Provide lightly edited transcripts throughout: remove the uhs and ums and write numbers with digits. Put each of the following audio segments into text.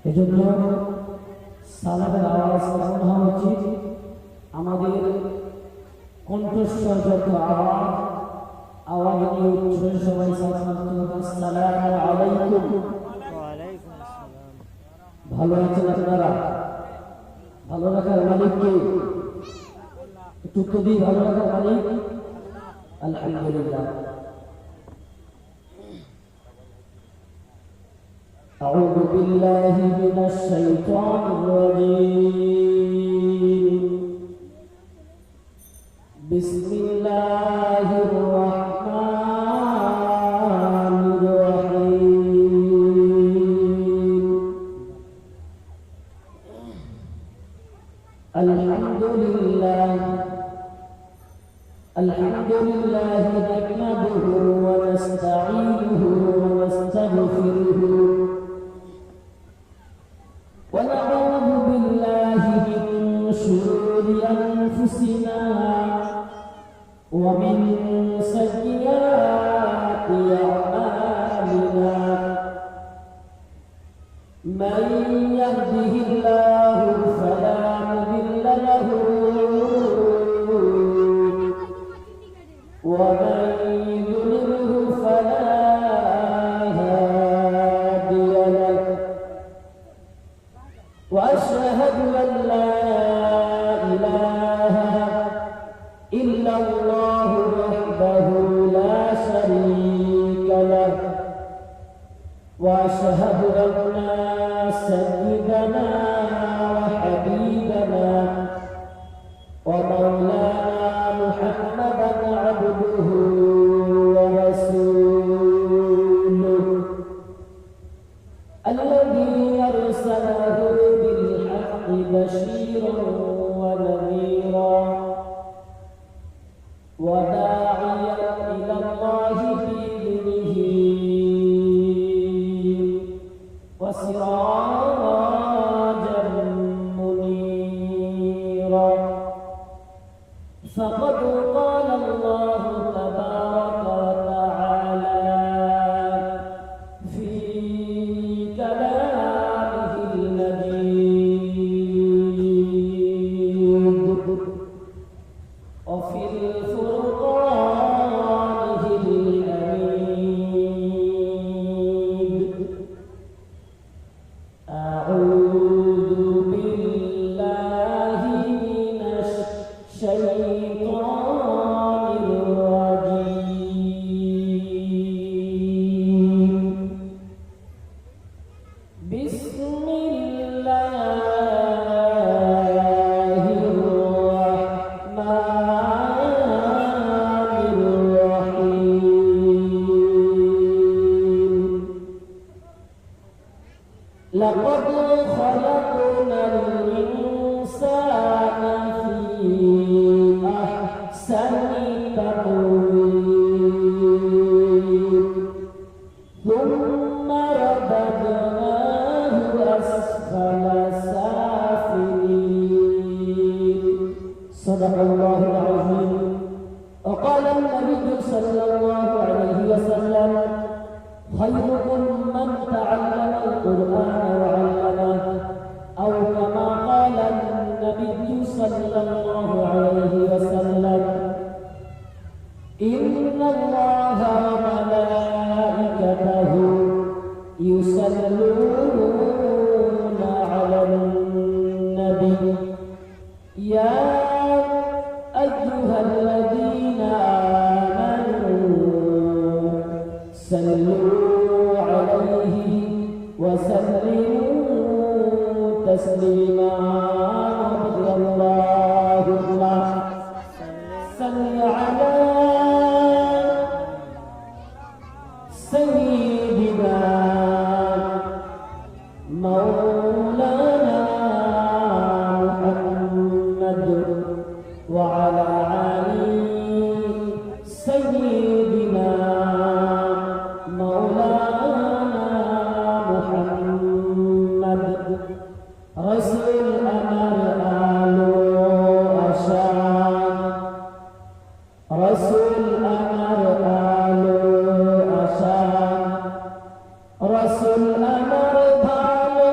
এজন্য সালাতের আওয়াজ কেমন হওয়া উচিত? আমাদের কণ্ঠস্বর যত আওয়াজ নিয়ে উচ্চ সবাই আসসালামু আলাইকুম। ভালো আছেন আপনারা? ভালো রাখার মালিককে একটু তো দিই, ভালো রাখার মালিক আলহামদুলিল্লাহ। أعوذ بالله من الشيطان الرجيم. بسم الله الرحمن الرحيم. الحمد لله نحمده ونستعينه ونستغفره ونعوذ بالله من شرور أنفسنا ومن سيئات أعمالنا. من يهده الله فلا مضل له ومن يضلله فلا هادي له. وأشهد أن لا إله إلا الله وحده لا شريك له. وأشهد أن سيدنا وحبيبنا ومولانا محمدا عبده ورسوله الذي أرسله بالحق بشيرا ونذيرا وداعيا إلى الله بإذنه وسراجا منيرا. فقد قال الله تبارك وتعالى في كلامه المجيد وفي الفرقانه الحميد. أعوذ بالله من الشيطان الرجيم. بسم الله الرحمن الرحيم. لقد خلقنا الإنسان في أحسن تقويم ثم رددناه أسفل سافلين. صدق الله العظيم. وقال النبي صلى الله عليه وسلم خيركم من تعلم القرآن وعلمه أو كما قال النبي صلى الله عليه وسلم إن الله وملائكته يصلون على النبي يا أيها الذين آمنوا صلوا عليه وسلموا تسليما. اللهم صل على سيدنا مولانا محمد وعلى آل سيدنا مولانا محمد. رسول أمر آل أشان رسول أمر آل أشان رسول أمر ভালো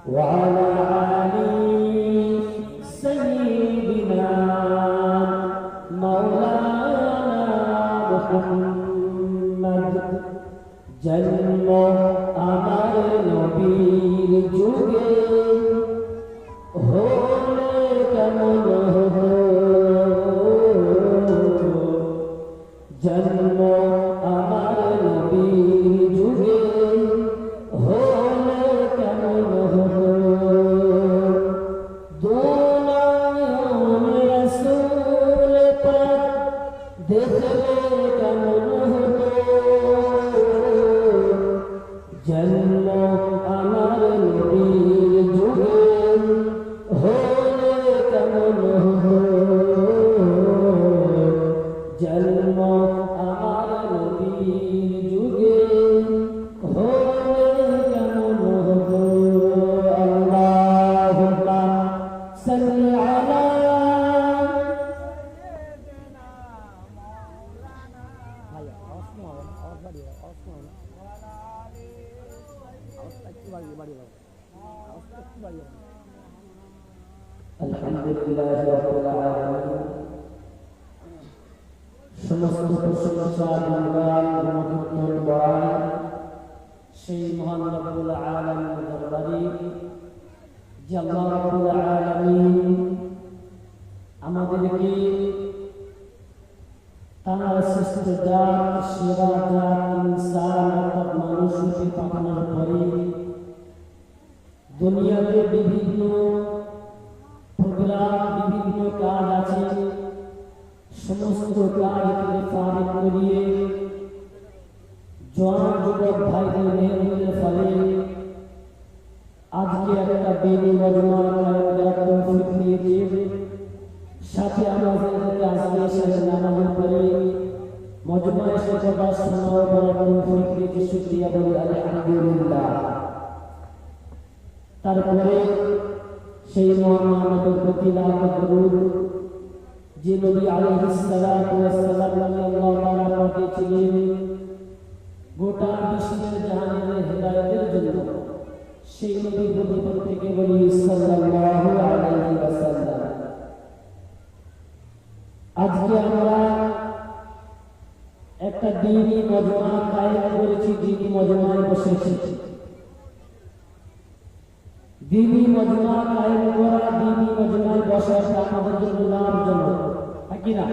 وعلى آل سيدنا مولانا محمد জন্ম আমার নবীর যুগে হলে কেমন হতো জন্ম আমার নবীর যুগে হলে কেমন হতো দুনিয়ার রাসূল পাক দেখলে কেমন হতো জন্ম আমার নবীর যুগে হলে কেমন হতো জন্ম আমার নবীর যুগে হলে কেমন হতো আল্লাহুম্মা সাল্লি আলা আলহামদুলিল্লাহ রাব্বিল আলামিন সমস্ত প্রশংসা গুণগান গুণকীর্তন করায় সেই মহান রব্বুল আলামিনের দরবারে যে আল্লাহ রব্বুল আলামিন আমাদেরকে তার সৃষ্ট জাত সেরা জাত ইনসান অর্থাৎ মানুষকে পাঠানোর পরে দুনিয়াতে বিভিন্ন প্রোগ্রাম বিভিন্ন কাজ আছে সমস্ত কাজ থেকে ফারিক করিয়ে জওয়ান যুবক ভাইদের মেহনতের ফলে আজকে একটা বেদি মজমা তৌফিক দিয়েছে সাথে আমাদেরকে আজকে এসে নামাজের পরে মজমা এসে কথা শোনার পরে তৌফিক দিয়েছে শুকরিয়া বলি আলহামদুলিল্লাহ তারপরে সেই মহামানবের প্রতি লাখ দরুদ যে নবী আলাইহিস সালাতু ওয়াস সালাম আল্লাহ তাআলা পাঠিয়েছিলেন গোটা বিশ্বের জাহানের হেদায়েতের জন্য সেই নবীর প্রতি প্রত্যেকে বলি সাল্লাল্লাহু আলাইহি ওয়াসাল্লাম আজকে আমরা একটা দ্বীনি মজমা কায়েম করেছি দ্বীনি মজমায় বসেছি দ্বীনি মজমা কায়েম করা দ্বীনি মজমায় বসাটা আমাদের জন্য লাভজনক নাকি না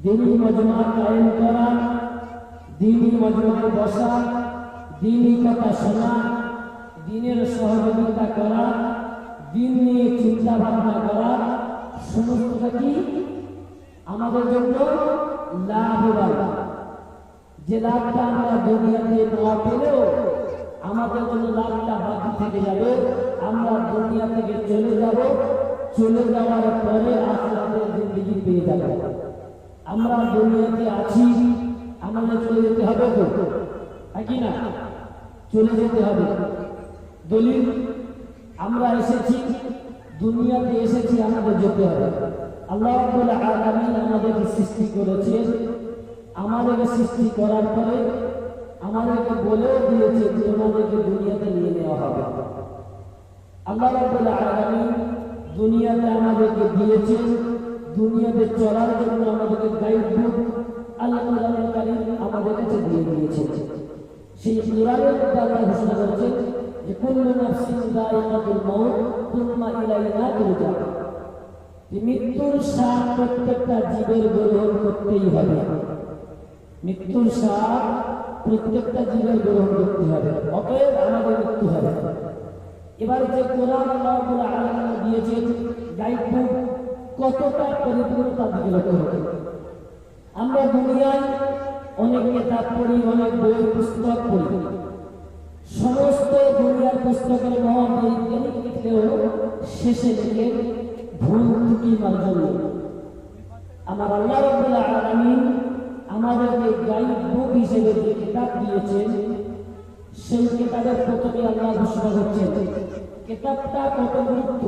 দ্বীনি মজমা কায়েম করা দ্বীনি মজমায় বসা দ্বীনি কথা শোনা দ্বীনের সহযোগিতা করা দ্বীন নিয়ে চিন্তা ভাবনা করা সমস্তটা কি আমাদের জন্য লাভবান যে লাভটা আমরা দুনিয়াতে না পেলেও আমাদের জন্য লাভটা বাকি থেকে যাবে আমরা দুনিয়া থেকে চলে যাব চলে যাওয়ার পরে আখিরাতের জিন্দেগি পেয়ে যাব আমরা দুনিয়াতে আছি আমাদের চলে যেতে হবে তো নাকি না চলে যেতে হবে দলিল আমরা এসেছি দুনিয়াতে এসেছি আমাদের যেতে হবে আল্লাহ রাব্বুল আলামিন আমাদেরকে সৃষ্টি করেছেন আমাদেরকে সৃষ্টি করার পরে আমাদেরকে বলেও দিয়েছে তোমাদেরকে দুনিয়াতে নিয়ে নেওয়া হবে আল্লাহ রাব্বুল আলামিন দুনিয়াতে আমাদেরকে দিয়েছেন দুনিয়াতে চলার জন্য আমাদেরকে গাইড বুক আল্লাহ কোরআনুল কারীম আমাদের কাছে দিয়ে দিয়েছেন সেই কোরআনের মধ্যে আল্লাহ ঘোষণা করেছেন যে কুল্লু নাফসিন যায়িকাতুল মাউত তুম্মা ইলাইনা তুরজাউন মৃত্যুর স্বাদ প্রত্যেকটা জীবের গ্রহণ করতেই হবে মৃত্যুর স্বাদ প্রত্যেকটা জীবের গ্রহণ করতে হবে অতএব আমাদের মৃত্যু হবে এবার যে কোরআন আল্লাহ রাব্বুল আলামিন দিয়েছেন গাইড বুক কতটা পরিপূর্ণতা দিকে লক্ষ্য করে আমরা দুনিয়ায় অনেক কিতাব পড়ি অনেক বই পুস্তক পড়ি সমস্ত দুনিয়ার পুস্তকের মহাবৈজ্ঞানিক লিখলেও শেষে লিখে ভুল ত্রুটি মার্জন আমার আল্লাহ রাব্বুল আলামিন আমাদেরকে গাইড বুক হিসেবে যে কিতাব দিয়েছেন সেই কিতাবের প্রথমে আল্লাহ ঘোষণা করছেন কিতাবটা কত গুরুত্ব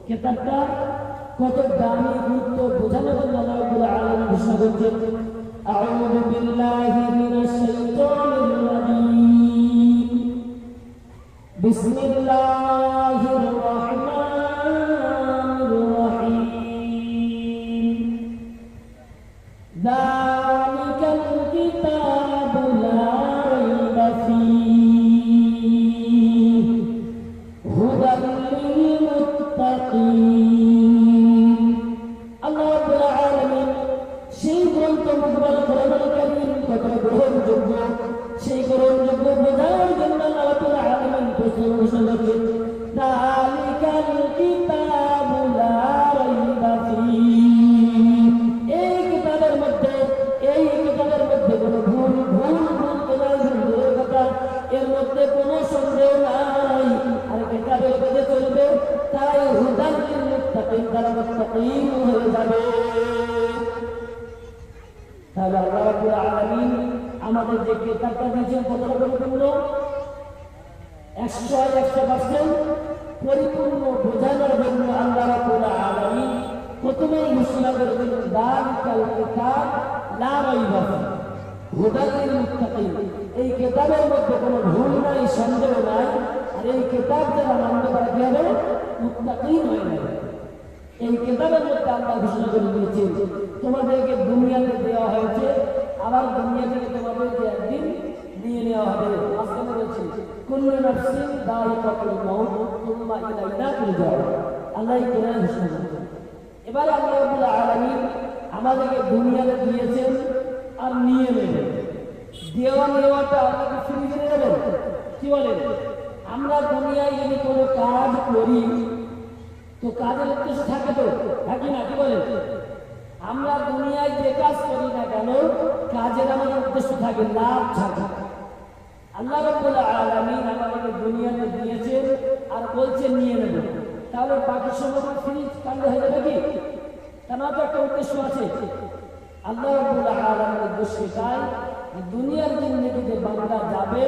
কিতাবটা কত দামি গুরুত্ব বোঝানোর জন্য আল্লাহ রাব্বুল আলামিন ঘোষণা করছেন আউযু বিল্লাহি মিনাশ শাইতানির রাজীম বিসমিল্লাহির রহমানির রহিম। যালিকাল কিতাবু লা রাইবা ফীহি হুদাল লিল মুত্তাকিন। আল্লাহ রাব্বুল আলামিন সেই গ্রন্থ মুকবাল কোরআনুল কারীম কত গ্রহণযোগ্য, সেই গ্রহণযোগ্য বোঝার জন্য আল্লাহ রাব্বুল আলামিন ঘোষণা করেছেন যালিকাল কিতাবু লা রাইবা ফীহি। এই কিতাবের মধ্যে কোনো ভুল কথা, এর মধ্যে কোনো সন্দেহ নাই। আর কিতাবের মধ্যে চলবে, তাই হুদাল লিল মুত্তাকিন, তারা মুত্তাকিন হয়ে যাবে। তাহলে আল্লাহ রাব্বুল আলামিন আমাদের যে কিতাবটা দিয়েছেন কতটা পরিপূর্ণ? 100% পরিপূর্ণ বোঝানোর জন্য আল্লাহ রাব্বুল আলামিন প্রথমেই ঘোষণা করেছেন যালিকাল কিতাব লা রাইবা ফীহি হুদাল লিল মুত্তাকিন। এই কিতাবের মধ্যে কোনো ভুল নাই, সন্দেহ নাই। আর এই কিতাব যারা মানতে পারে কি হবে? মুত্তাকিন হয়ে যাবে। এই কিতাবের মধ্যে আল্লাহ ঘোষণা করে দিয়েছেন তোমাদেরকে দুনিয়াতে দেওয়া হয়েছে, আবার দুনিয়া থেকে তোমাদেরকে একদিন নিয়ে নেওয়া হবে। মাঝখানে রয়েছে কুল্লু নাফসিন যায়িকাতুল মাউত সুম্মা ইলাইনা তুরজাউন। আল্লাহ এই কোরআন ঘোষণা করেছেন। এবার আল্লাহ রাব্বুল আলামিন আমাদেরকে দুনিয়াতে দিয়েছেন আর নিয়ে নেবেন। নেওয়াটা আল্লাহকে ফিরিয়ে দিয়ে দেবেন। কি বলেন? আমরা দুনিয়ায় যদি কোনো কাজ করি তো কাজের উদ্দেশ্য থাকে, তো থাকি না? কি বলেন? আমরা দুনিয়ায় যে কাজ করি না কেন, কাজের আমাদের উদ্দেশ্য থাকে, লাভ থাকে। আল্লাহ রাব্বুল আলামিন আমাদেরকে দুনিয়াতে দিয়েছেন আর বলছেন নিয়ে নেব। তাহলে বাকি সময় ফ্রি কাণ্ড হয়ে যাবে কি? কেন? তো একটা উদ্দেশ্য আছে। আল্লাহ রাব্বুল আলামিনের উদ্দেশ্য এটাই, দুনিয়ার জিন্দেগিতে বান্দা যাবে,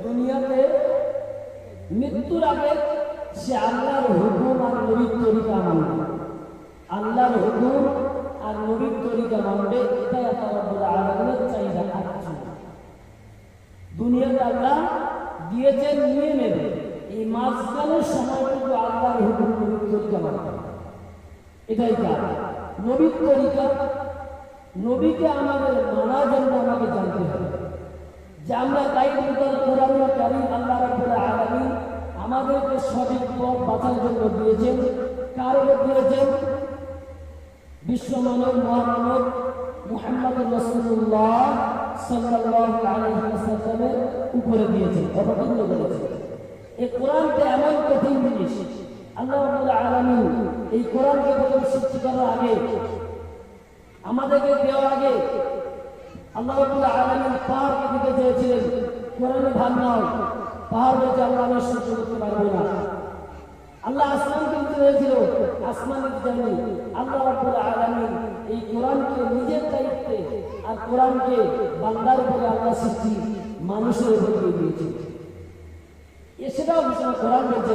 দুনিয়াতে মৃত্যুর আগে সে আল্লাহর হুকুম আর নবীর তরিকা মানবে। আল্লাহর হুকুম আর নবীর তরিকা মানবে, এটাই আল্লাহ রাব্বুল আলামিনের চাহিদা। দুনিয়াতে আল্লাহ দিয়েছেন নিয়ে নেবে, এই মাঝখানের সময়টুকু আল্লাহর হুকুম নবীর তরিকা মানবে। এটাই কাজ। নবীর তরিকা, নবীকে আমাদের মানার জন্য আমাকে জানতে হবে যে আমরা দায়িত্বতার কোরআনুল কারীম আল্লাহ রাব্বুল আলামিন আমাদেরকে সঠিক পথ বাঁচার জন্য দিয়েছেন। কার উপর দিয়েছেন? বিশ্বমানব মহামানব মুহাম্মদুর রাসূলুল্লাহ সাল্লাল্লাহু আলাইহি ওয়াসাল্লামের উপরে দিয়েছেন, অবতীর্ণ করেছেন। এই কোরআনটা এমন কঠিন জিনিস, আল্লাহ রাব্বুল আলামিন এই কোরআনকে প্রথম সৃষ্টি করার আগে, আমাদেরকে দেওয়ার আগে আল্লাহ রাব্বুল আলামিন পাহাড়কে দিতে চেয়েছিলেন কোরআনে ভাগ নাও। পাহাড় বলছে আল্লাহ আমি সহ্য করতে পারবো না। আল্লাহ আসমানকে দিতে চেয়েছিল, আসমান দিতে চাননি। আল্লাহ রাব্বুল আলামিন এই কোরআনকে নিজের দায়িত্বে আর কোরআনকে বান্দার উপরে আল্লাহ সৃষ্টি মানুষের উপরে দিয়ে দিয়েছেন। সেটাও ঘোষণা কোরআন বলছে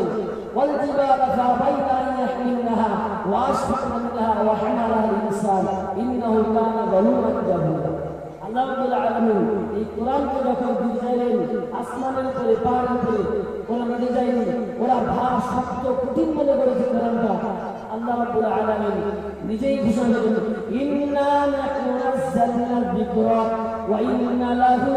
ওয়াল জিবালা ফাবাইনা আন ইয়াহমিলনাহা ওয়া আশফাকনা মিনহা ওয়া হামালাহা আল-ইনসান ইন্নাহু কানা যালুমান জাহুলা। আল্লাহ রাব্বুল আলামিন এই কোরআনকে যখন দিলেন আসমানের উপরে, পাহাড়ের উপরে, কোরআন দিতে যায়নি। ওরা ভার শক্ত কঠিন মনে করেছে কোরআনটা। আল্লাহ রাব্বুল আলামিন নিজেই ঘোষণা করেন ইন্না নাহনু নাযালনা যিকরা ওয়া ইন্না লাহু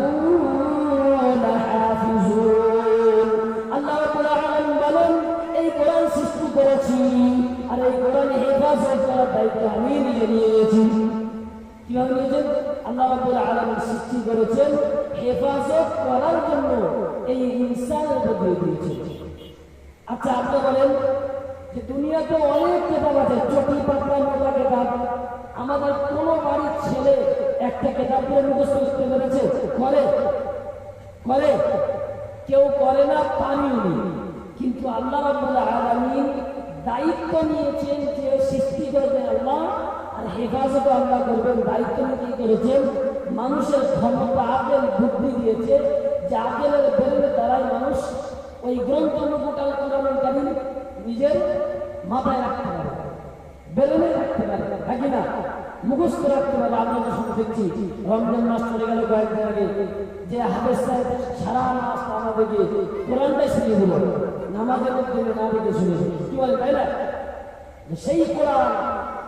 লাহাফিজুন। আল্লাহ রাব্বুল আলামিন বলেন এই কোরআন সৃষ্টি করেছি আর এই কোরআন হেফাজত করার দায়িত্ব আমি নিজে নিয়েছি। কিভাবে নিয়েছেন? আল্লাহ রাব্বুল আলামিন সৃষ্টি করেছেন হেফাজত করার জন্য, এই ইনসানের উপর দিয়ে দিয়েছেন। আচ্ছা আপনি বলেন যে দুনিয়াতে অনেক কিতাব আছে, চটি পাতলা মোটা কিতাব। আমাদের কোনো বাড়ির ছেলে একটা কিতাব করে মুখস্থ করতে পেরেছে? করে? কেউ করে না, পানিও নেই। কিন্তু আল্লাহ রাব্বুল আলামিন দায়িত্ব নিয়েছেন যে সৃষ্টি করবেন আল্লাহ আর হেফাজত আল্লাহ করবেন। দায়িত্ব নিয়ে করেছেন, মানুষের ক্ষমতা আকেল বুদ্ধি দিয়েছে যে আকেলের বেরেনের দ্বারাই মানুষ ওই গ্রন্থ মুখটাল কোরআনুল কারীম নিজের মাথায় রাখতে পারে, বেরেনে রাখতে পারে, নাকি না? মুখস্থ রাখতে পারে। আমরা যখন দেখছি রমজান মাস চলে গেল কয়েকদিন আগে, যে হাফেজ সাহেব সারা মাস আমাদেরকে কোরআনটাই শিখিয়ে দিল, নামাজের মধ্যে না দেখে শুনে, কি বলে তাই না? সেই কোরআন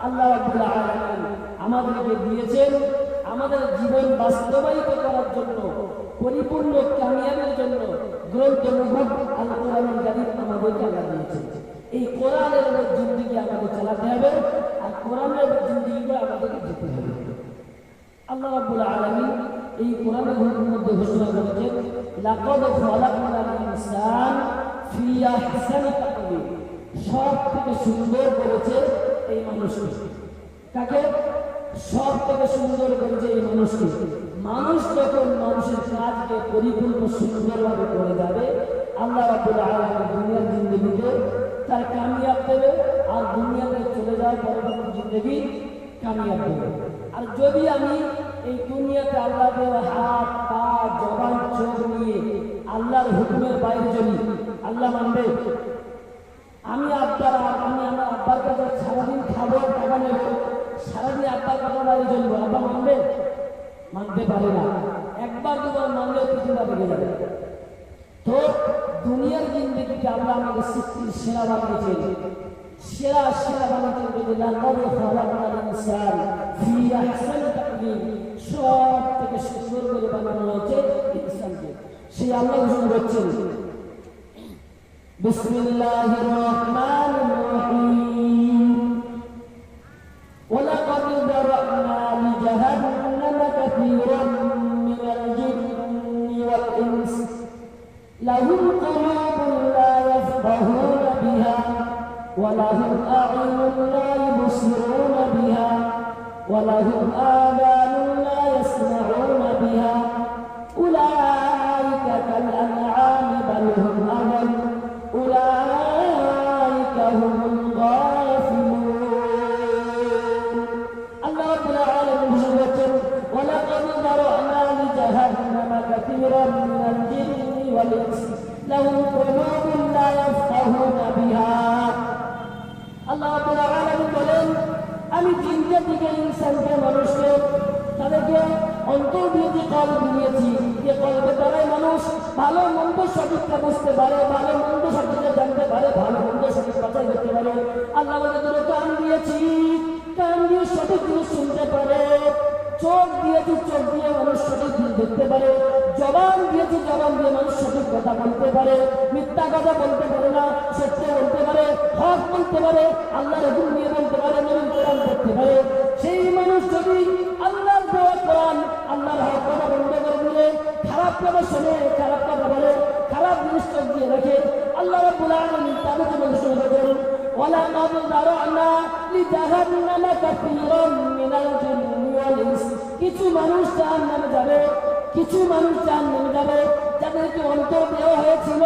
আল্লাহ রাব্বুল আলামিন আমাদেরকে দিয়েছেন আমাদের জীবন বাস্তবায়িত করার জন্য, পরিপূর্ণ কামিয়াবের জন্য। গ্রন্থ মুবারক আল কোরআনুল কারীম আমাদেরকে আল্লাহ দিয়েছেন। এই কোরআনের জিন্দেগি আমাদের চালাতে হবে, আর কোরআনের জিন্দেগিগুলো আমাদেরকে যেতে হবে। আল্লাহ রাব্বুল আলামিন এই কোরআনের মধ্যে ঘোষণা করেছেন, লাকাদ খালাকনাল ইনসান ফি আহসানি তাকওয়িম। সব থেকে সুন্দর করেছে এই মানুষকে। কাকে? সব থেকে সুন্দর করেছে এই মানুষকে। মানুষ যখন মানুষের কাজকে পরিপূর্ণ সুন্দরভাবে করে যাবে, আল্লাহ রাব্বুল আলামিন দুনিয়ার জিন্দেগিতে তার কামিয়াব দেবে, আর দুনিয়াতে চলে যাওয়ার পরবর্তী জিন্দেগি কামিয়াব দেবে। আর যদি আমি এই দুনিয়াতে আল্লাহ দেওয়া হাত, পা, জবান, চোখ নিয়ে আল্লাহর হুকুমের বাইরে চলি, আল্লাহ মানবে? আমি আমার আব্বার কাছে সারাদিন খাবো, টাকা নেব, সারাদিন আব্বার কথা বাইরে চলবো, আব্বা মানবে? মানতে পারে না। একবার দুবার মানলেও কিছুটা বেড়ে যাবে। তো দুনিয়ার জিন্দেগিতে আল্লাহ আমাদের সৃষ্টির সেরা বানিয়েছেন, সেরা বানিয়েছেন। সব থেকে সুন্দর করে বানানো হয়েছে ইনসানকে। সেই আল্লাহ ঘোষণা করছেন, বিসমিল্লাহির রহমানির রহিম, ওয়ালাকাদ যারানা লিজাহান্নামা কাসীরাম মিনাল জিন্নি ওয়াল ইনস লাহুম কুলুবুন লা ইয়াফকাহুনা বিহা ওয়ালাহুম আ'য়ুনুন লা ইবসিরুনা বিহা ওয়ালাহুম আযানুন লা ইয়াসমা'উনা বিহা উলাইকা কাল আন'আমি বাল হুম আযাল উলাইকা হুমুল গাফিলুন। আল্লাহ রাব্বুল আলামিন ঘোষণা করেছেন, ওয়ালাকাদ যারানা লিজাহান্নামা কাসীরাম মিনাল জিন্নি ওয়াল ইনস লাহুম কুলুবুন লা ইয়াফকাহুনা বিহা। আল্লাহ রাব্বুল আলামিন বলেন, আমি জিন্দের দিকে ইনসানকে, মানুষকে, তাদেরকে অন্তর দিয়েছি, কলব দিয়েছি। যে কলবের দ্বারাই মানুষ ভালো মন্দ সঠিকটা বুঝতে পারে, ভালো মন্দ সঠিকটা জানতে পারে, ভালো মন্দ সঠিক বাছাই করতে পারে। আল্লাহ আমাদের কান দিয়েছি, কান দিয়ে সঠিক জিনিস শুনতে পারে। চোখ দিয়েছি, চোখ দিয়ে মানুষ সঠিক জিনিস দেখতে পারে। জবান দিয়েছি, জবান দিয়ে মানুষ সঠিক কথা বলতে পারে, মিথ্যা কথা বলতে পারে না, সত্য বলতে পারে, হক বলতে পারে, আল্লাহর হুকুম নিয়ে বলতে পারে, নবীর কোরআন করতে পারে। সেই মানুষ যদি আল্লাহর দেওয়া কোরআন, আল্লাহর হক কথা বন্ধ করে দিলে, খারাপ কথা শোনে, খারাপ কথা বলে, খারাপ জিনিস চোখ দিয়ে রাখে, আল্লাহ রাব্বুল আলামিন তাদেরকে ঘোষণা করেন, ওয়ালাকাদ যারানা লিজাহান্নামা কাসীরাম মিনাল জিন্নি ওয়াল ইনস। কিছু মানুষ জাহান্নামে যাবে, কিছু মানুষ জাহান্নামে যাবে যাদেরকে অন্তর দেওয়া হয়েছিল,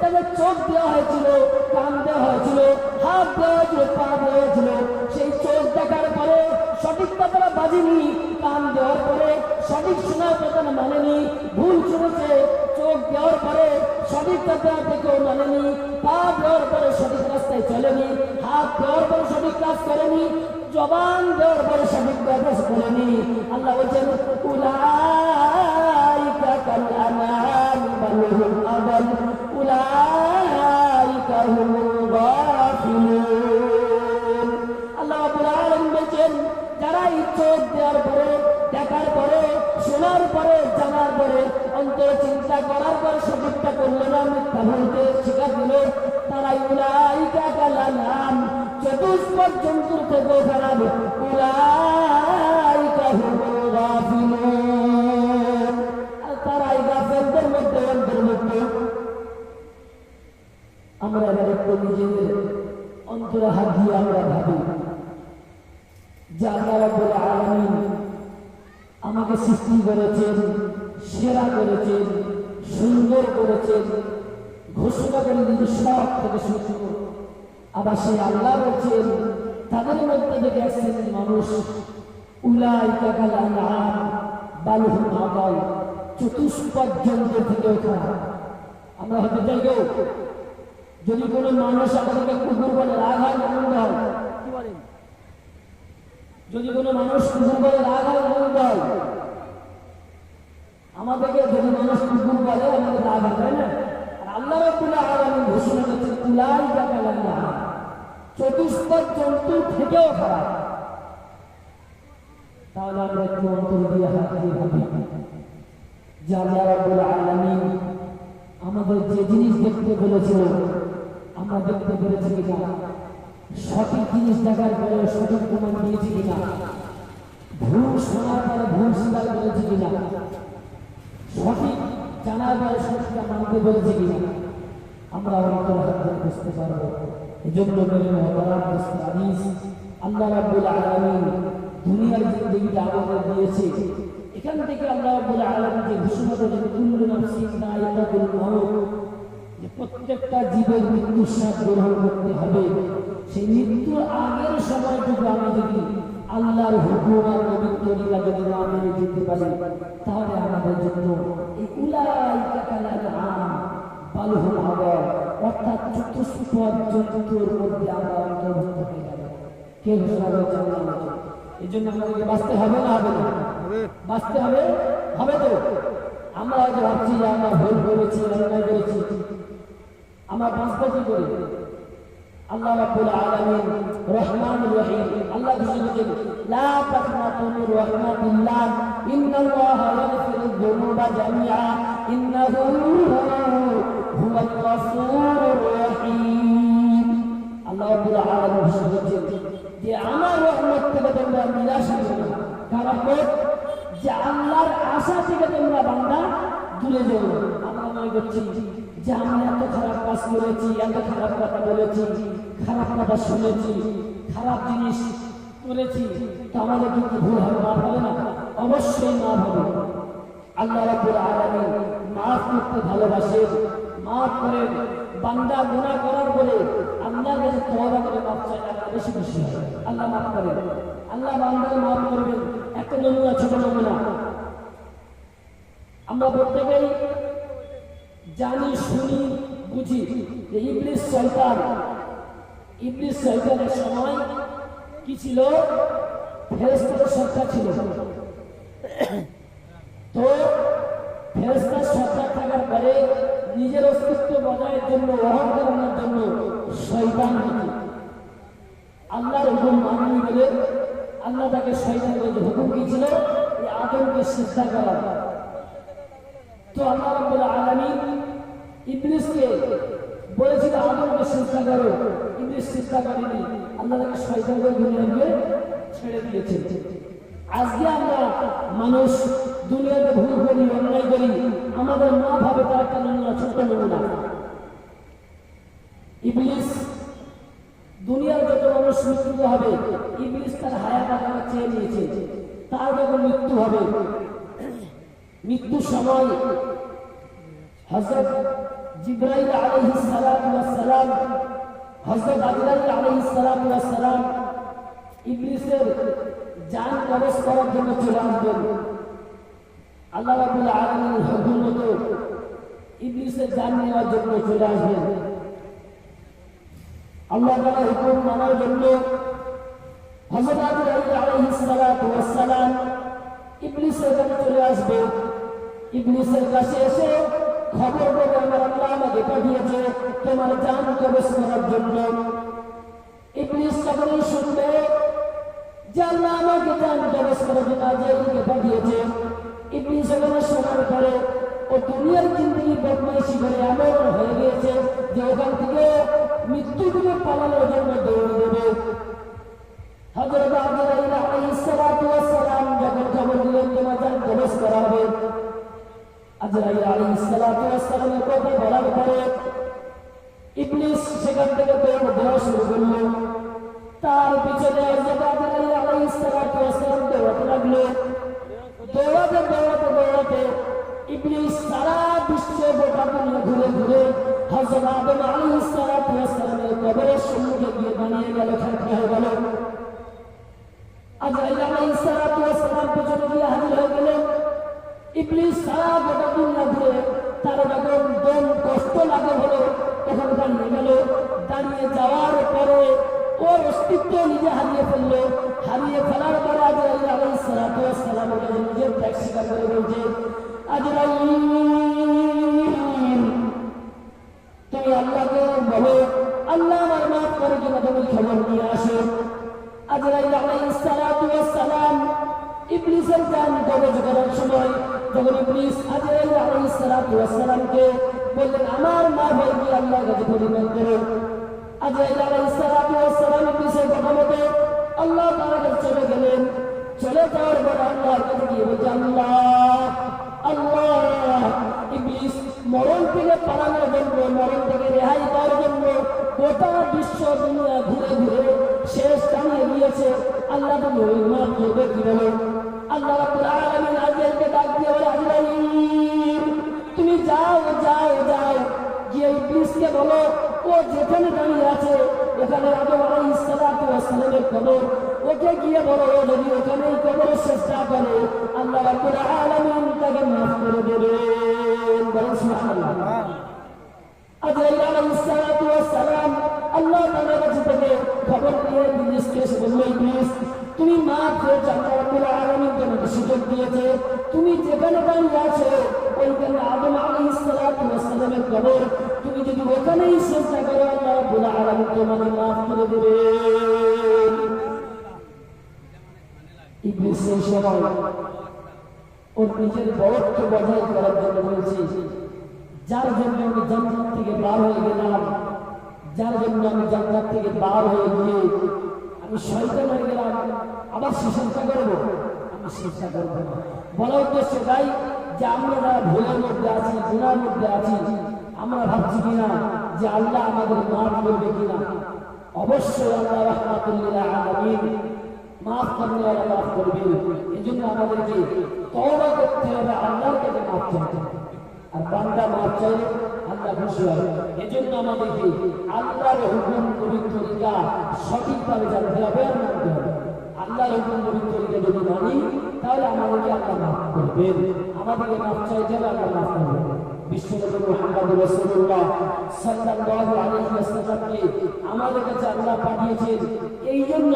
তাদের চোখ দেওয়া হয়েছিল, কান দেওয়া হয়েছিল, হাত দেওয়া হয়েছিল, পা দেওয়া হয়েছিল। সেই চোখ দেখার পরে সঠিক কথা বাজেনি, কান দেওয়ার পরে সঠিক শোনার কথা মানেনি, ভুল শুনেছে। চোখ দেওয়ার পরে সঠিক কথা দেখেও মানেনি, পা দেওয়ার পরে সঠিক রাস্তায় চলেনি, হাত দেওয়ার পরে সঠিক কাজ করেনি, জবান দেওয়ার পরে সঠিক কাজ করেনি। আল্লাহ বলছেন, উলাইকা কাল আন'আমি বাল হুম আযাল উলাইকা হুমুল গাফিলুন। আল্লাহ রাব্বুল আলামিন বলেন, যারা চোখ দেওয়ার পরে, দেখার পরে, শোনার পরে, জানার পরে, অন্তরে চিন্তা করার পর সঠিকটা করলো না, মিথ্যা বলতে শিখা দিল, তারাই উলাইকা কাল আন'আম, চতুষ্পদ জন্তুর থেকেও খারাপ, উলাইকা হুমুল গাফিলুন। আর তারাই গাফেলদের মধ্যে অন্তর্ভুক্ত। আমরা এবার একটু নিজেদের অন্তরে হাত দিয়ে আমরা ভাবি যে আল্লাহ রাব্বুল আলামিন আমাকে সৃষ্টি করেছেন, সেরা করেছেন, সুন্দর করেছেন, ঘোষণা করে দিন সব থেকে সুন্দর। আবার সেই আল্লাহ বলছেন, তাদের মধ্যে থেকে এক শ্রেণীর মানুষ, উলাইকা কাল আন'আম বাল হুম আযাল, চতুষ্পদ জন্তুর থেকেও খারাপ। আমরা হতে চাই কেউ যদি কোনো মানুষ আমাদেরকে কুকুর বলে, রাগ হয়, আনন্দ হয়, কি বলেন? যদি কোনো মানুষ কুকুর বলে রাগ হয় মন দেয়, আমাদেরকে যদি মানুষ কুকুর বলে আমাদের রাগ হয়, তাই না? আর আল্লাহ রাব্বুল আলামিন ঘোষণা করছেন উলাইকা কালাল্লাহ, চতুষ্পদ জন্তু থেকেও খারাপ। তাহলে আমরা একটু অন্তর দিয়ে হাত দিয়ে ভাবি যে আল্লাহ রাব্বুল আলামিন আমাদের যে জিনিস দেখতে বলেছিল আমরা দেখতে পেরেছি কিনা, সঠিক জিনিস দেখার পরে সঠিক প্রমাণ দিয়েছি কিনা, ভুল শোনার পরে ভুল স্বীকার করেছি কিনা, সঠিক জানার পরে সঠিকটা মানতে পেরেছি কিনা, আমরা অন্তর হাত দিয়ে বুঝতে পারবো। এই জন্য আল্লাহ রাব্বুল আলামিন দুনিয়ার জিন্দেগিটা আমাদের দিয়েছে, এখান থেকে আল্লাহ রাব্বুল আলামিন যে ঘোষণা করেছেন কুল্লু নাফসিন যায়িকাতুল মাউত, যে প্রত্যেকটা জীবের মৃত্যুর স্বাদ গ্রহণ করতে হবে। সেই মৃত্যুর আগের সময়টুকু আমি যদি আল্লাহর হুকুম আর নবীর তরিকা যদি না মেনে যেতে পারি, তাহলে আমাদের জন্য এই উলাইকা কালাল্লাহ বাল হুম আদাল, অর্থাৎ চতুষ্পদ জন্তুর মধ্যে আমরা অন্তর্ভুক্ত হয়ে যাব। কে ঘোষণা করেছে? আল্লাহ। এই জন্য আমাদেরকে বাঁচতে হবে না হবে না? বাঁচতে হবে, হবে তো। আমরা হয়তো ভাবছি যে আমরা ভুল করেছি, অন্যায় করেছি, আমরা বাঁচবো কি করে? আল্লাহ রাব্বুল আলামিন রহমানুর রহিম, আল্লাহ ঘোষণা করেছেন লা তাকনাতু মির রাহমাতিল্লাহ ইন্নাল্লাহা ইয়াগফিরুয যুনুবা জামিআ ইন্নাহু হুয়াল গফুরুর রহিম। আল্লাহ রাব্বুল আলামিন ঘোষণা করেছেন যে আমার রহমত থেকে তোমরা নিরাশ হইও না। কার রহমত? যে আল্লাহর আশা থেকে তোমরা বান্দা দূরে যাও। আমরা মনে করছি যে আমরা এত খারাপ কাজ করেছি, এত খারাপ কথা বলেছি, খারাপ কথা শুনেছি, খারাপ জিনিস করেছি, তো আমাদের কিন্তু ভুল হবে, মাফ হবে না? অবশ্যই মাফ হবে। আল্লাহ রাব্বুল আলামিন মাফ করতে ভালোবাসে, মাফ করে। বান্দা গুনাহ করার পরে আল্লাহর কাছে তওবা করে মাফ চাইলে আল্লাহ বেশি খুশি হয়। আল্লাহ মাফ করেন, আল্লাহ বান্দাকে মাফ করবেন। একটা নমুনা, ছোট নমুনা, আমরা প্রত্যেকেই জানি, শুনি, বুঝি যে ইবলিস শয়তানের সময় কি ছিল? ফেরেশতাদের সত্তা ছিল। তো ফেরেশতার সত্তা থাকার পরে নিজের অস্তিত্ব বজায়ের জন্য, অহংকার আনার জন্য শয়তান আল্লাহর হুকুম মানেনি বলে আল্লাহ তাকে শয়তানের হুকুম দিয়েছিল এই আদমকে সিজদা করার। তো আল্লাহ রাব্বুল আলামিন ইবলিসকে বলেছিল আদমকে সিজদা করো, ইবলিস সিজদা করেনি, আল্লাহ তাকে শয়তানকে দুনিয়াতে ছেড়ে দিয়েছে। আজকে আমরা মানুষ দুনিয়াতে ভুল করি, অন্যায় করি, আমাদের মা ভাবে তার একটা নমুনা, ছোট্ট নমুনা। ইবলিস, দুনিয়ার যত মানুষ মৃত্যু হবে, ইবলিস তার হায়াত আকারে চেয়ে নিয়েছে। তার যখন মৃত্যু হবে, মৃত্যুর সময় হযরত জিবরাইল আলাইহিস সালাতু ওয়াস সালাম, হযরত আজরাইল আলাইহিস সালাতু ওয়াস সালাম ইবলিসের জান কবজ করার জন্য চলে আসবেন। আল্লাহ রাব্বুল আলামিনের হুকুম মতো ইবলিসের জান নেওয়ার জন্য চলে আসবেন। আল্লাহ তাআলার হুকুম মানার জন্য হযরত আজরাইল আলাইহিস সালাতু ওয়াস সালাম ইবলিসের কাছে চলে আসবে। ইবলিসের কাছে এসে খবর দেবে আমার আল্লাহ আমাকে পাঠিয়েছে তোমার জান কবজ করার জন্য। ইবলিস যখনই শুনবে যে আল্লাহ আমাকে জান কবজ করার জন্য আজরাইলকে পাঠিয়েছে, ইবলিস যখন শোনার পরে ও দুনিয়ার জিন্দেগি বদমাইশি করে এমন হয়ে গিয়েছে যে ওখান থেকে মৃত্যু থেকে পালানোর জন্য দৌড়ে দেবে। হযরত আজরাইল আলাইহিস সালাতু ওয়াস সালাম যখন খবর দিলেন তোমার জান কবজ করা হবে, আজরাইল আলাইহিস সালাতু ওয়াস সালামের কথা বলার পরে ইবলিস সেখান থেকে দৌড় শুরু করলো। তার পিছনে হযরত আজরাইল আলাইহিস সালাতু ওয়াস সালাম দৌড়াতে লাগলো। দৌড়াতে ইবলিস সারা বিশ্বে গোটা দুনিয়া ঘুরে ঘুরে হযরত আদম আলাইহিস সালাতু ওয়াস সালামের কবরের সম্মুখে গিয়ে দাঁড়িয়ে গেল, খাড়া হয়ে গেল। আজরাইল আলাইহিস সালাতু ওয়াস সালাম পেছনে গিয়ে হাজির হয়ে গেলেন। ইবলিস সারা গোটা দুনিয়া ঘুরে তার যখন দম কষ্ট লাগে হলো তখন দাঁড়িয়ে গেল। দাঁড়িয়ে যাওয়ার পরে ওর অস্তিত্ব নিজে হারিয়ে ফেললো। হারিয়ে ফেলার পরে আজরাইল আলাইহিস সালাতু ওয়াস সালাম নিজের ত্যাগ স্বীকার করে বলছে, আজরাইল তুমি আল্লাহকে বলো আল্লাহ আমার মাফ করে কিনা তুমি খবর নিয়ে আসো। আজরাইল আলাইহিস সালাতু ওয়াস সালাম ইবলিসের জান কবজ করার সময় যখন ইবলিস আজরাইল আলাইহিস সালাতু ওয়াস সালামকে বললেন আমার মাফ হয়ে গিয়ে আল্লাহর কাছে পরিণত করো, আজরাইল আলাইহিস সালাতু ওয়াস সালাম ইবলিসের কথা মতো আল্লাহ তাআলার কাছে চলে গেলেন। চলে যাওয়ার পরে আল্লাহর কাছে গিয়ে বলছে, আল্লাহ ইবলিস মরণ থেকে পালানোর জন্য, মরণ থেকে রেহাই পাওয়ার জন্য গোটা বিশ্ব দুনিয়া ঘুরে ঘুরে শেষ টানিয়ে দিয়েছে, আল্লাহ তুমি মাফ করবে কি বলো? আল্লাহ রাব্বুল আলামিন আজরাইলকে ডাক দিয়ে বলে, আজরাইল তুমি যাও যাও যাও গিয়ে ইবলিসকে বলো ও যেখানে দাঁড়িয়ে আছে ওখানে আদম আলাইহিস সালাতু ওয়াস সালামের কবর, ওকে গিয়ে বলো ও যদি ওখানেই কবরের চেষ্টা করে আল্লাহ রাব্বুল আলামিন তাকে মাফ করে দেবেন। বলেন সুবহানাল্লাহ। আজরাইল আলাইহিস সালাতু ওয়াস সালাম আল্লাহ তাআলার কাছে থেকে খবর নিয়ে ইবলিসকে এসে বলল, ইবলিস তুমি মাফ হয়ে যাও, আল্লাহ রাব্বুল আলামিন তোমাকে সুযোগ দিয়েছে, তুমি যেখানে দাঁড়িয়ে আছো ওইখানে আদম আলাইহিস সালাতু ওয়াস সালামের কবর, তুমি যদি ওখানেই চেষ্টা করো আল্লাহ রাব্বুল আলামিন তোমাকে মাফ করে দেবেন। ইবলিস সেই সময় ওর নিজের বরত্ব বজায় করার জন্য বলছে, যার জন্য আমি জান্নাত থেকে বার হয়ে গেলাম, যার জন্য আমি জান্নাত থেকে বার হয়ে গিয়ে আমি শয়তান হয়ে গেলাম, আবার সে চেষ্টা করবো? আমি চেষ্টা করবো না। বলা উদ্দেশ্য তাই যে আমরা যারা ভুলের মধ্যে আছি, গুনার মধ্যে আছি, আমরা ভাবছি কিনা যে আল্লাহ আমাদের মাফ করবে কিনা? অবশ্যই আল্লাহ রাহমাতুল লিল আলামিন মাফ করলে আল্লাহ মাফ করবে। এই জন্য আমাদেরকে তওবা করতে হবে, আল্লাহর কাছে মাফ চাইতে হবে। আর বান্দা মাফ চাইলে আল্লাহ খুশি হয়। এই জন্য আমাদেরকে আল্লাহর হুকুম নবীর তরিকা সঠিকভাবে জানতে হবে আর মানতে হবে। আল্লাহর হুকুম নবীর তরিকা যদি মানি তাহলে আমাদেরকে আল্লাহ মাফ করবেন, আমাদেরকে মাফ চাইতে হবে, আল্লাহ মাফ করবেন। বিশ্বনবী মুহাম্মদ রাসূলুল্লাহ সাল্লাল্লাহু আলাইহি ওয়াসাল্লামকে আমাদের কাছে আল্লাহ পাঠিয়েছেন এই জন্য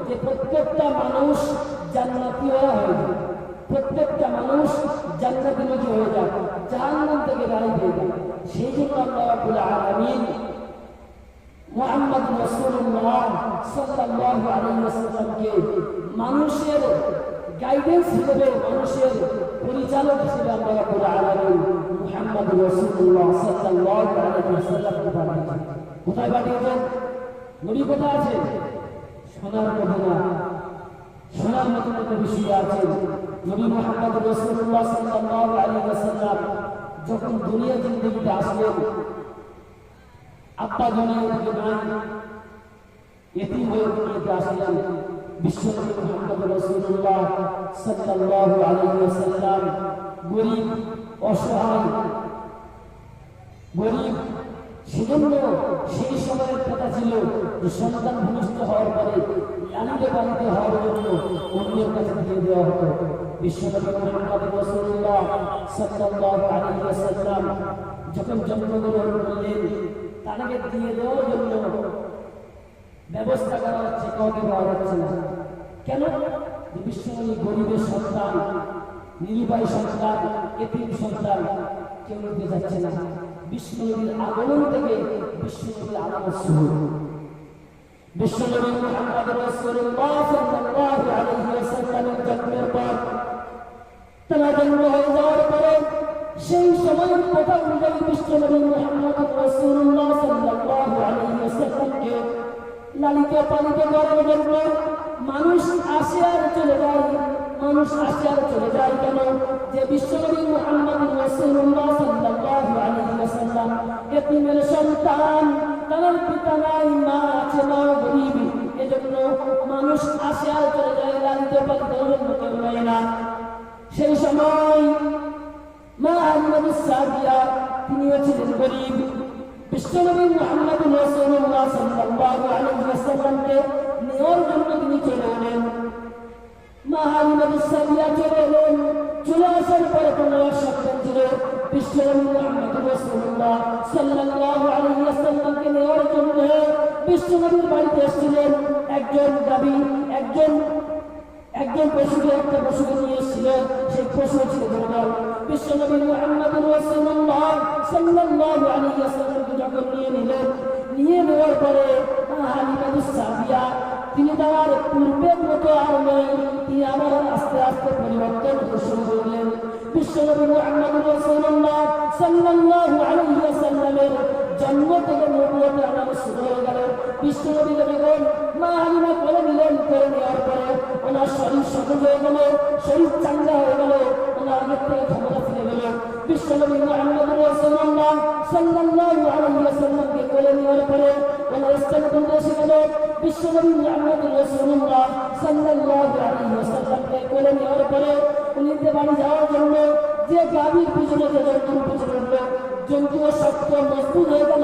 যে প্রত্যেকটা মানুষ জান্নাতি হয়ে যায়, প্রত্যেকটা মানুষ জান্নাতমুখী হয়ে যায়, জাহান্নাম থেকে বাড়ি হয়ে যায়। সেই জন্য আল্লাহ রাব্বুল আলামিন মুহাম্মদ রাসূলুল্লাহ সাল্লাল্লাহু আলাইহি ওয়াসাল্লামকে মানুষের গাইডেন্স হিসেবে, মানুষের পরিচালক হিসেবে আল্লাহ রাব্বুল আলামিন মুহাম্মদ রাসূলুল্লাহ সাল্লাল্লাহু আলাইহি ওয়াসাল্লামকে পাঠিয়েছেন। কোথায় পাঠিয়েছেন? নবী কোথায় আছেন? সোনার মদিনা, সোনার মদিনাতে বসে আছেন নবী মুহাম্মদ রাসূলুল্লাহ সাল্লাল্লাহু আলাইহি ওয়াসাল্লাম। যখন দুনিয়া জিন্দেগিতে আসলেন, আব্বা দুনিয়া থেকে নাই, এতিম হয়ে দুনিয়াতে আসলেন। বিশ্বনবী মুহাম্মদ রাসূলুল্লাহ সাল্লাল্লাহু আলাইহি ওয়াসাল্লাম গরীব, অসহায়, গরীব। সেজন্য সেই সময়ের কথা ছিল যে সন্তান ভূমিষ্ঠ হওয়ার পরে লালিত পালিত হওয়ার জন্য অন্যের কাছে দিয়ে দেওয়া হতো। বিশ্বনবী মুহাম্মদ রাসূলুল্লাহ সাল্লাল্লাহু আলাইহি ওয়াসাল্লাম যখন জন্মগ্রহণ করলেন, তাকে দিয়ে দেওয়ার জন্য ব্যবস্থা করা হচ্ছে, কাউকে পাওয়া যাচ্ছে না। কেন? বিশ্বনবী গরিবের সন্তান, নিরুপায় সন্তান, এতিম সন্তান, কেউ নিতে যাচ্ছে না। বিশ্বনবীর আগমন থেকে বিশ্বনবীর আলামত শুরু। বিশ্বনবী মুহাম্মদ রাসূলুল্লাহ সাল্লাল্লাহু আলাইহি ওয়াসাল্লামের জন্মের পর, তার জন্ম হয়ে যাওয়ার পরে সেই সময়ের কথা অনুযায়ী বিশ্বনবী মুহাম্মদ রাসূলুল্লাহ সাল্লাল্লাহু আলাইহি ওয়াসাল্লামকে লালিত পালিত করার জন্য মানুষ আসে আর চলে যায়, মানুষ আসে আর চলে যায়। কেন? যে বিশ্বনবী মুহাম্মদ রাসূলুল্লাহ সাল্লাল্লাহু আলাইহি ওয়াসাল্লাম এতিমের সন্তান, তার পিতা নাই, মা আছে, মা গরীব। এজন্য মানুষ আসে আর চলে যায়, লালিত পালিত জন্য কেউ নাই না। সেই সময় মা আহমদ সাদিয়া তিনিও ছিলেন গরীব। বিশ্বনবী মুহাম্মদ রাসূলুল্লাহ সাল্লাল্লাহু আলাইহি ওয়াসাল্লামকে নেওয়ার জন্য তিনি চলে এলেন। মা আহমদ সাদিয়া চলে এলেন। চলে আসার পরে তোমার সন্তান ছিল বিশ্বনবী মুহাম্মদ রাসূলুল্লাহ সাল্লাল্লাহু আলাইহি ওয়াসাল্লামকে নেওয়ার জন্য বিশ্বনবীর বাড়িতে এসেছিলেন একজন গাবি, একজন পশুকে, একটা পশুকে নিয়ে এসেছিলেন। সেই পশু ছিল দুর্বল। বিশ্বনবী মুহাম্মদুর রাসূলুল্লাহ সাল্লাল্লাহু আলাইহি ওয়াসাল্লামকে যখন নিয়ে নিলেন, নিয়ে নেওয়ার পরে হালিমাতুস সাদিয়া তিনি তার পূর্বের মতো আর নেই, তিনি আবার আস্তে আস্তে পরিবর্তন হতে শুরু করলেন। বিশ্বনবী মুহাম্মদুর রাসূলুল্লাহ সাল্লাল্লাহু আলাইহি ওয়াসাল্লামের জন্ম থেকে নবুয়তের আলামত শুরু হয়ে গেল। বিশ্বনবীকে যখন মা হালিমা করে নিলেন, করে নেওয়ার পরে ওনার শরীর সবুজ হয়ে গেল, শরীর চাঙ্গা হয়ে গেল, ওনার আগের থেকে ক্ষমতা ফিরে গেল। বিশ্বনবী মুহাম্মদুর রাসূলুল্লাহ সাল্লাল্লাহু আলাইহি ওয়াসাল্লামকে করে নেওয়ার পরে ওনার স্থান বন্ধ এসে গেল। বিশ্বনবী মুহাম্মদুর রাসূলুল্লাহ সাল্লাল্লাহু আলাইহি ওয়াসাল্লামকে করে নেওয়ার পরে উনি বাড়ি যাওয়ার জন্য যে গাভীর পিছনে যে জন্তুর পিছনে উঠল, জন্তুও শক্ত মজবুত হয়ে গেল,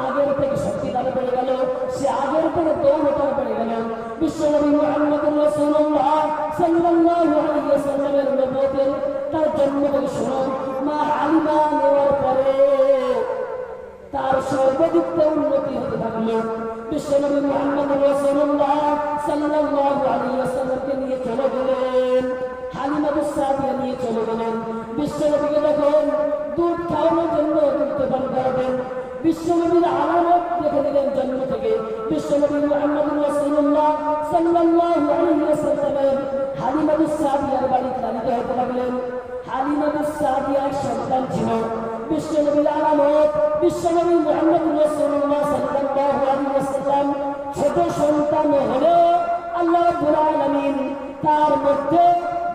আগের থেকে শক্তিদার বেড়ে গেল, সে আগের থেকে দৌড়টার বেড়ে গেল। বিশ্বনবী মুহাম্মদুর রাসূলুল্লাহ সাল্লাল্লাহু আলাইহি ওয়াসাল্লামের নবুয়তের তার জন্ম থেকে শুরু মা হালিমা নেওয়ার পরে তার সর্বাধিক উন্নতি হতে থাকল। বিশ্বনবী মুহাম্মদুর রাসূলুল্লাহ সাল্লাল্লাহু আলাইহি ওয়াসাল্লামকে নিয়ে চলে গেলেন, হালিমাতুস সাদিয়া নিয়ে চলে গেলেন। বিশ্বনবীকে যখন দুধ খাওয়ানোর জন্য দুধ পান করাবেন, বিশ্বনবীর আলামত দেখে দিলেন জন্ম থেকে। বিশ্বনবী মুহাম্মদুর রাসূলুল্লাহ সাল্লাল্লাহু আলাইহি ওয়াসাল্লামের হালিমাতুস সাদিয়ার বাড়িতে লালিত হতে লাগলেন। হালিমাতুস সাদিয়ার সন্তান ছিল। বিশ্বনবীর আলামত, বিশ্বনবী মুহাম্মদুর রাসূলুল্লাহ সাল্লাল্লাহু আলাইহি ওয়াসাল্লাম ছোট সন্তান হলেও আল্লাহ রাব্বুল আলামিন তার মধ্যে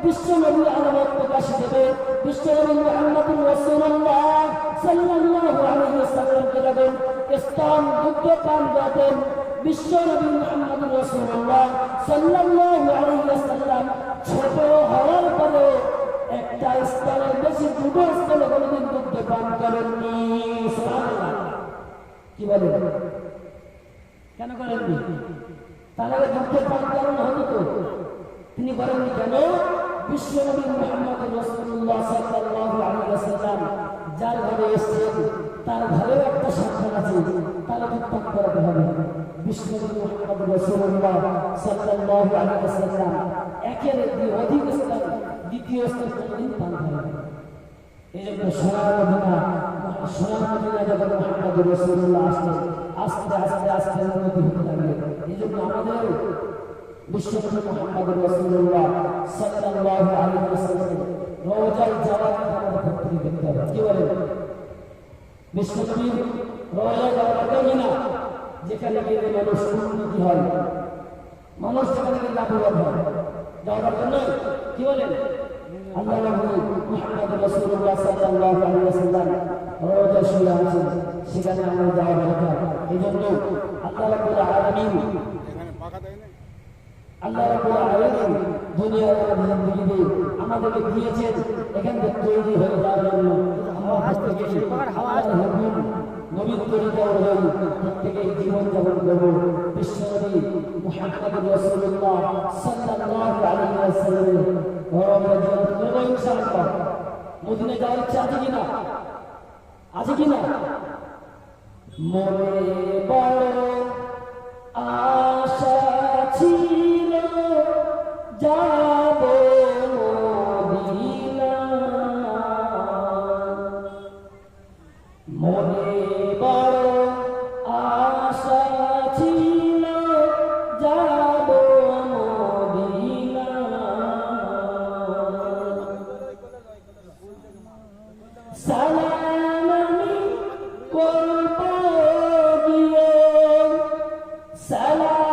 বিশ্বনবীর আলামত প্রকাশ দেবে। বিশ্বনবী মুহাম্মদুর রাসূলুল্লাহ সাল্লাল্লাহু আলাইহি ওয়াসাল্লামকে যখন স্তন দুগ্ধ পান করাতেন, বিশ্বনবী মুহাম্মদুর রাসূলুল্লাহ সাল্লাল্লাহু আলাইহি ওয়াসাল্লাম ছোট হওয়ার পরেও একটা স্তনের বেশি দুটো স্তনে কোনোদিন দুগ্ধ পান করেননি। সুবহানাল্লাহ। কি বলেন? কেন করেননি? তাহলে দুগ্ধ পান করানো হতো তো। তিনি বলেন কেন? বিশ্বনবী মুহাম্মদুর রাসূলুল্লাহ সাল্লাল্লাহু আলাইহি ওয়াসাল্লাম যার ঘরে এসেছেন তার ঘরেও একটা সন্তান আছে, তার উত্তম করাতে হবে। বিশ্বনবী মুহাম্মদুর রাসূলুল্লাহ সাল্লাল্লাহু আলাইহি ওয়াসাল্লাম একের অধিক স্থান, দ্বিতীয় স্থান কোনদিন পান করেন। এই জন্য সোনার মদিনা যখন মুহাম্মদুর রাসূলুল্লাহ আসলেন, আস্তে আস্তে আস্তে উন্নতি হতে লাগলেন। এই জন্য আমাদের বিশ্বনবী মুহাম্মদুর রাসূলুল্লাহ সাল্লাল্লাহু আলাইহি ওয়াসাল্লাম রওজায় যাওয়ার আমাদের প্রত্যেককে দেখতে হবে। কি বলেন? বিশ্বনবীর রওজায় যাওয়ার দরকার না, যেখানে গেলে মানুষ উন্নতি হয়, মানুষ যেখানে গেলে লাভবান হয়, যাওয়ার দরকার নেই। কি বলেন? আল্লাহ নবী মুহাম্মদুর রাসূলুল্লাহ সাল্লাল্লাহু আলাইহি ওয়াসাল্লাম রওজায় শুয়ে আছেন, সেখানে আমরা যাওয়া দরকার। এই জন্য আল্লাহ রাব্বুল আলামিন দুনিয়ার জিন্দেগিতে আমাদেরকে দিয়েছেন এখান থেকে তৈরি হয়ে যাওয়ার জন্য। নবীর তরিকা অনুযায়ী প্রত্যেকে জীবন যাপন করব। বিশ্বনবী মুহাম্মদুর রাসূলুল্লাহ সাল্লাল্লাহু আলাইহি ওয়াসাল্লামের ঘরে জিয়ারত করব ইনশাআল্লাহ। মদিনায় যাওয়ার ইচ্ছা আছে কিনা? আছে কিনা? মনে বড় আশা ছিল যাব মদিনা, মনে বড় আশা ছিল যাব মদিনা, সালাম আমি করব গিয়ে, সালাম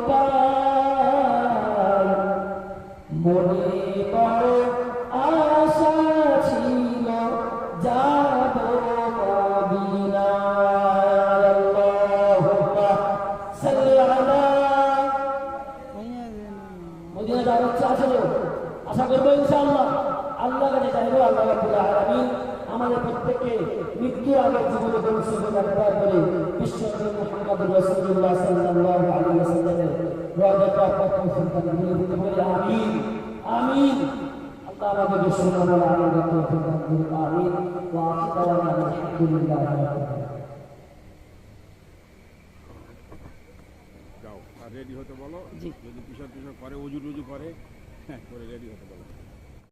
পাই। মনে বড় আশা ছিল যাব মদিনায়। আল্লাহুম্মা সাল্লি আলা। মদিনা যাওয়ার ইচ্ছা আছে তো? আশা করবো ইনশাআল্লাহ। আল্লাহ কাছে চাইবো আল্লাহ রাব্বুল আলামিন আমাদের প্রত্যেককে মৃত্যুর আগে জীবনে ভবিষ্যতে ব্যবহার করে বিশ্বনবী মুহাম্মদ রাসূলুল্লাহ সাল্লাল্লাহু আলাইহি ওয়াসাল্লামের রওজাটা প্রথম সন্তান বলে দিতে বলে আমিন আমিন। আল্লাহ আমাদেরকে সুন্দর আনন্দ তৌফিক দান করুন আমিন। ওয়া আখিরু দাওয়ানা আলহামদুলিল্লাহি রাব্বিল আলামিন। যাও আর রেডি হতে বলো, যদি কিশোর করে উজু টুজু করে, হ্যাঁ করে রেডি হতে বলো।